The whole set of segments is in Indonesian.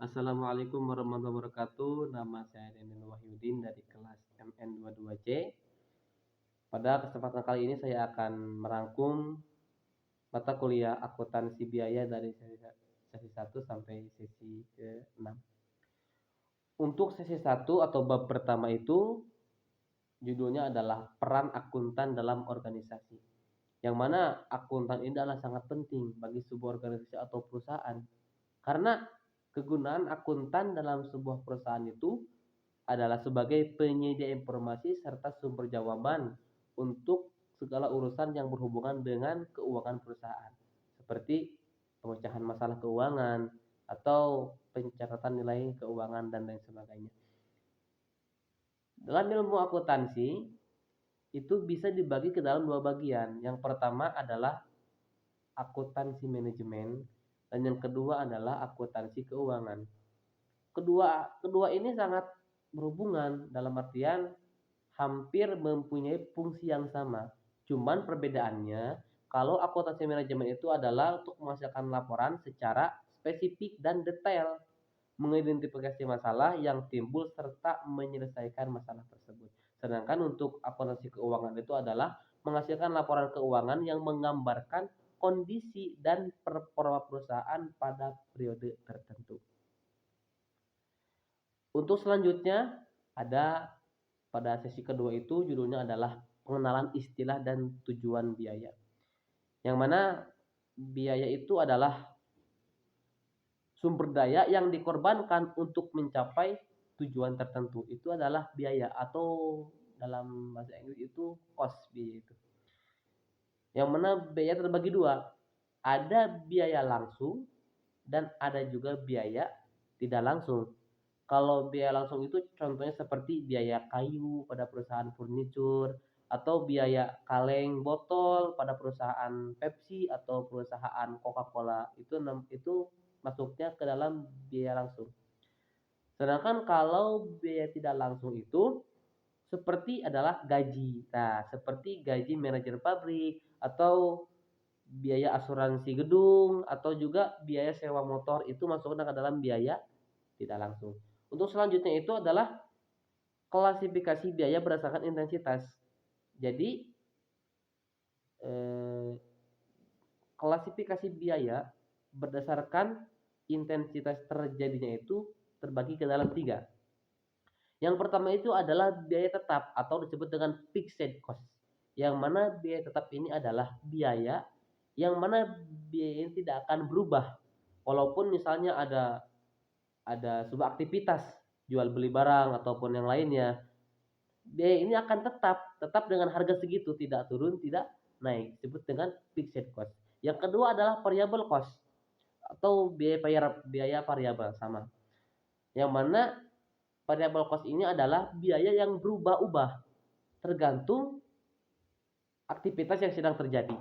Assalamualaikum warahmatullahi wabarakatuh. Nama saya Daniel Wahyudin dari kelas MN22C. Pada kesempatan kali ini saya akan merangkum mata kuliah akuntansi biaya dari sesi 1 sampai sesi ke-6. Untuk sesi 1 atau bab pertama itu judulnya adalah peran akuntan dalam organisasi. Yang mana akuntan ini adalah sangat penting bagi sebuah organisasi atau perusahaan. Karena kegunaan akuntan dalam sebuah perusahaan itu adalah sebagai penyedia informasi serta sumber jawaban untuk segala urusan yang berhubungan dengan keuangan perusahaan, seperti pemecahan masalah keuangan atau pencatatan nilai keuangan dan lain sebagainya. Dalam ilmu akuntansi itu bisa dibagi ke dalam dua bagian. Yang pertama adalah akuntansi manajemen dan yang kedua adalah akuntansi keuangan. Kedua ini sangat berhubungan dalam artian hampir mempunyai fungsi yang sama. Cuman perbedaannya kalau akuntansi manajemen itu adalah untuk menghasilkan laporan secara spesifik dan detail, mengidentifikasi masalah yang timbul serta menyelesaikan masalah tersebut. Sedangkan untuk akuntansi keuangan itu adalah menghasilkan laporan keuangan yang menggambarkan kondisi dan performa perusahaan pada periode tertentu. Untuk selanjutnya ada pada sesi kedua itu judulnya adalah pengenalan istilah dan tujuan biaya. Yang mana biaya itu adalah sumber daya yang dikorbankan untuk mencapai tujuan tertentu. Itu adalah biaya atau dalam bahasa Inggris itu cost biaya itu. Yang mana biaya terbagi dua. Ada biaya langsung dan ada juga biaya tidak langsung. Kalau biaya langsung itu contohnya seperti biaya kayu pada perusahaan furniture atau biaya kaleng botol pada perusahaan Pepsi atau perusahaan Coca-Cola. Itu masuknya ke dalam biaya langsung. Sedangkan kalau biaya tidak langsung itu seperti adalah gaji. Nah, seperti gaji manajer pabrik atau biaya asuransi gedung atau juga biaya sewa motor itu masuknya ke dalam biaya tidak langsung. Untuk selanjutnya itu adalah klasifikasi biaya berdasarkan intensitas. Jadi klasifikasi biaya berdasarkan intensitas terjadinya itu terbagi ke dalam 3. Yang pertama itu adalah biaya tetap atau disebut dengan fixed cost. Yang mana biaya tetap ini adalah biaya yang mana biaya ini tidak akan berubah. Walaupun misalnya ada sebuah aktivitas jual beli barang ataupun yang lainnya, biaya ini akan tetap dengan harga segitu, tidak turun, tidak naik, disebut dengan fixed cost. Yang kedua adalah variable cost atau biaya variabel sama. Yang mana variable cost ini adalah biaya yang berubah-ubah tergantung aktivitas yang sedang terjadi.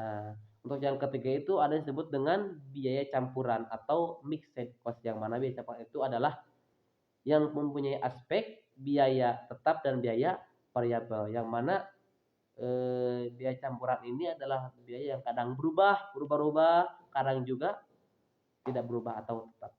Nah, untuk yang ketiga itu ada yang disebut dengan biaya campuran atau mixed cost, yang mana biaya campuran itu adalah yang mempunyai aspek biaya tetap dan biaya variabel, yang mana biaya campuran ini adalah biaya yang kadang berubah-ubah, kadang juga tidak berubah atau tetap.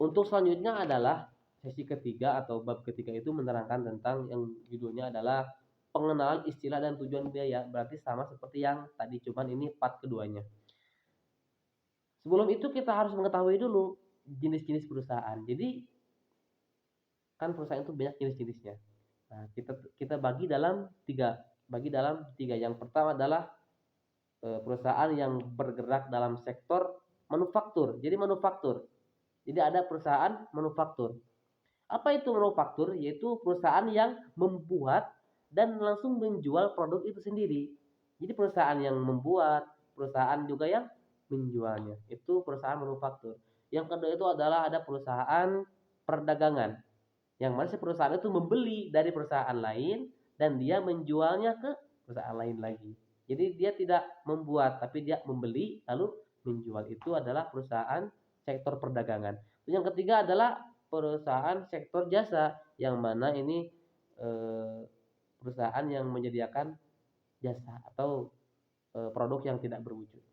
Untuk selanjutnya adalah sesi ketiga atau bab ketiga itu menerangkan tentang yang judulnya adalah pengenalan istilah dan tujuan biaya. Berarti sama seperti yang tadi, cuman ini part keduanya. Sebelum itu kita harus mengetahui dulu jenis-jenis perusahaan. Jadi kan perusahaan itu banyak jenis-jenisnya. Nah, kita bagi dalam tiga. Yang pertama adalah perusahaan yang bergerak dalam sektor manufaktur. Jadi manufaktur. Jadi ada perusahaan manufaktur. Apa itu manufaktur? Yaitu perusahaan yang membuat dan langsung menjual produk itu sendiri. Jadi perusahaan yang membuat, perusahaan juga yang menjualnya. Itu perusahaan manufaktur. Yang kedua itu adalah ada perusahaan perdagangan. Yang mana si perusahaan itu membeli dari perusahaan lain dan dia menjualnya ke perusahaan lain lagi. Jadi dia tidak membuat tapi dia membeli lalu menjual. Itu adalah perusahaan sektor perdagangan. Yang ketiga adalah perusahaan sektor jasa, yang mana ini perusahaan yang menyediakan jasa atau produk yang tidak berwujud.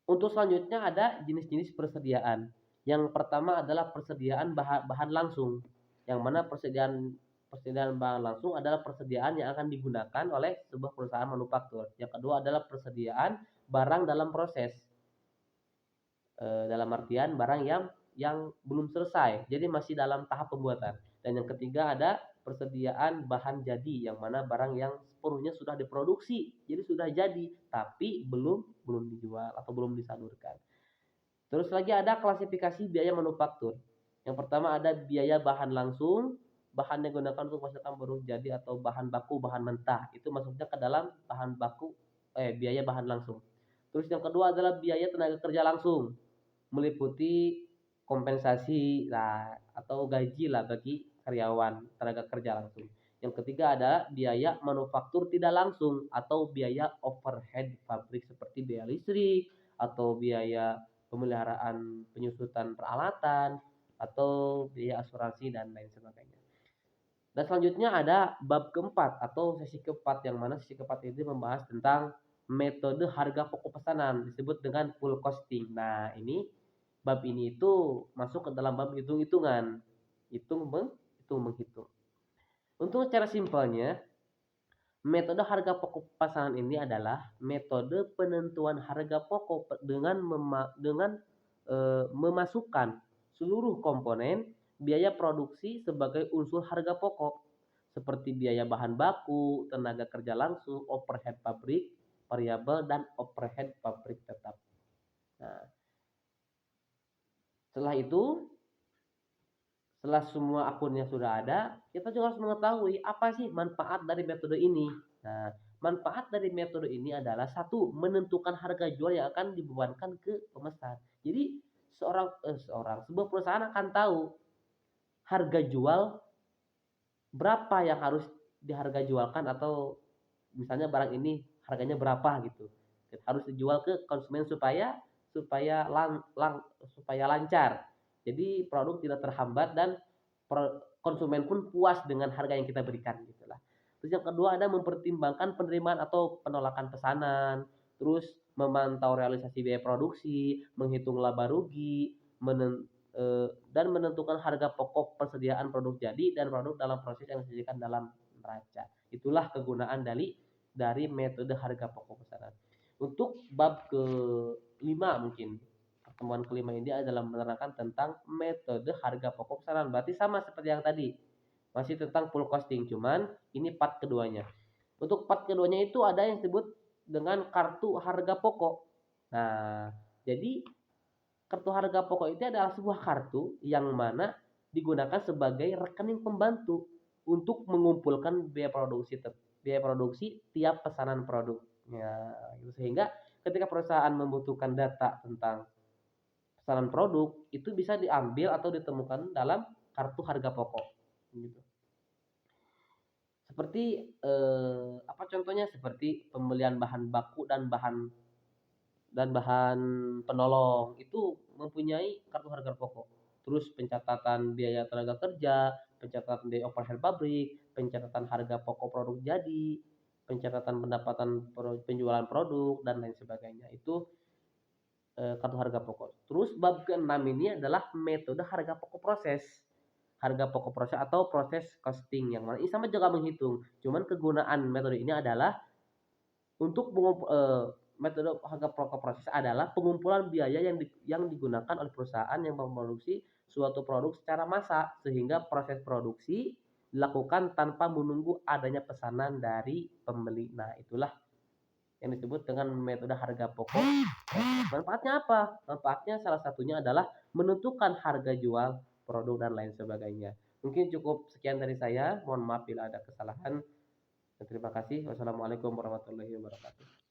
Untuk selanjutnya ada jenis-jenis persediaan. Yang pertama adalah persediaan bahan langsung, yang mana persediaan persediaan bahan langsung adalah persediaan yang akan digunakan oleh sebuah perusahaan manufaktur. Yang kedua adalah persediaan barang dalam proses, dalam artian barang yang belum selesai, jadi masih dalam tahap pembuatan. Dan yang ketiga ada persediaan bahan jadi, yang mana barang yang sepenuhnya sudah diproduksi, jadi sudah jadi, tapi belum dijual atau belum disalurkan. Terus lagi ada klasifikasi biaya manufaktur. Yang pertama ada biaya bahan langsung, bahan yang digunakan untuk menghasilkan baru jadi atau bahan baku, bahan mentah. Itu masuknya ke dalam bahan baku, biaya bahan langsung. Terus yang kedua adalah biaya tenaga kerja langsung, meliputi kompensasi lah atau gaji lah bagi karyawan tenaga kerja langsung. Yang ketiga ada biaya manufaktur tidak langsung atau biaya overhead pabrik seperti biaya listrik atau biaya pemeliharaan penyusutan peralatan atau biaya asuransi dan lain sebagainya. Dan selanjutnya ada bab keempat atau sesi keempat, yang mana sesi keempat ini membahas tentang metode harga pokok pesanan, disebut dengan full costing. Nah, bab ini itu masuk ke dalam bab hitung-hitungan, hitung menghitung. Untuk cara simpelnya, metode harga pokok pesanan ini adalah metode penentuan harga pokok dengan memasukkan seluruh komponen biaya produksi sebagai unsur harga pokok, seperti biaya bahan baku, tenaga kerja langsung, overhead pabrik variabel, dan overhead pabrik tetap. Nah, setelah itu, setelah semua akunnya sudah ada, kita juga harus mengetahui apa sih manfaat dari metode ini. Nah, manfaat dari metode ini adalah satu, menentukan harga jual yang akan dibebankan ke pemesan. Jadi sebuah perusahaan akan tahu harga jual berapa yang harus diharga jualkan, atau misalnya barang ini harganya berapa gitu. Harus dijual ke konsumen supaya supaya lang, lang, supaya lancar. Jadi produk tidak terhambat dan konsumen pun puas dengan harga yang kita berikan gitulah. Terus yang kedua ada mempertimbangkan penerimaan atau penolakan pesanan, terus memantau realisasi biaya produksi, menghitung laba rugi, dan menentukan harga pokok persediaan produk jadi dan produk dalam proses yang disajikan dalam neraca. Itulah kegunaan dari metode harga pokok pesanan. Untuk bab kelima, mungkin pertemuan kelima ini adalah menerangkan tentang metode harga pokok pesanan. Berarti sama seperti yang tadi, masih tentang full costing, cuman ini part keduanya. Untuk part keduanya itu ada yang disebut dengan kartu harga pokok. Nah, jadi kartu harga pokok itu adalah sebuah kartu yang mana digunakan sebagai rekening pembantu untuk mengumpulkan biaya produksi tiap pesanan produk. Ya, sehingga ketika perusahaan membutuhkan data tentang pesanan produk, itu bisa diambil atau ditemukan dalam kartu harga pokok. Gitu. Seperti apa contohnya? Seperti pembelian bahan baku dan bahan penolong itu mempunyai kartu harga pokok. Terus pencatatan biaya tenaga kerja, pencatatan biaya overhead pabrik, pencatatan harga pokok produk jadi, pencatatan pendapatan penjualan produk dan lain sebagainya. Itu kartu harga pokok. Terus bab ke-6 ini adalah metode harga pokok proses. Harga pokok proses atau proses costing, yang mana ini sama juga menghitung. Cuman kegunaan metode ini adalah untuk metode harga pokok proses adalah pengumpulan biaya yang digunakan oleh perusahaan yang memproduksi suatu produk secara massal, sehingga proses produksi dilakukan tanpa menunggu adanya pesanan dari pembeli. Nah, itulah yang disebut dengan metode harga pokok. Manfaatnya apa? Manfaatnya salah satunya adalah menentukan harga jual produk dan lain sebagainya. Mungkin cukup sekian dari saya. Mohon maaf bila ada kesalahan. Terima kasih. Wassalamualaikum warahmatullahi wabarakatuh.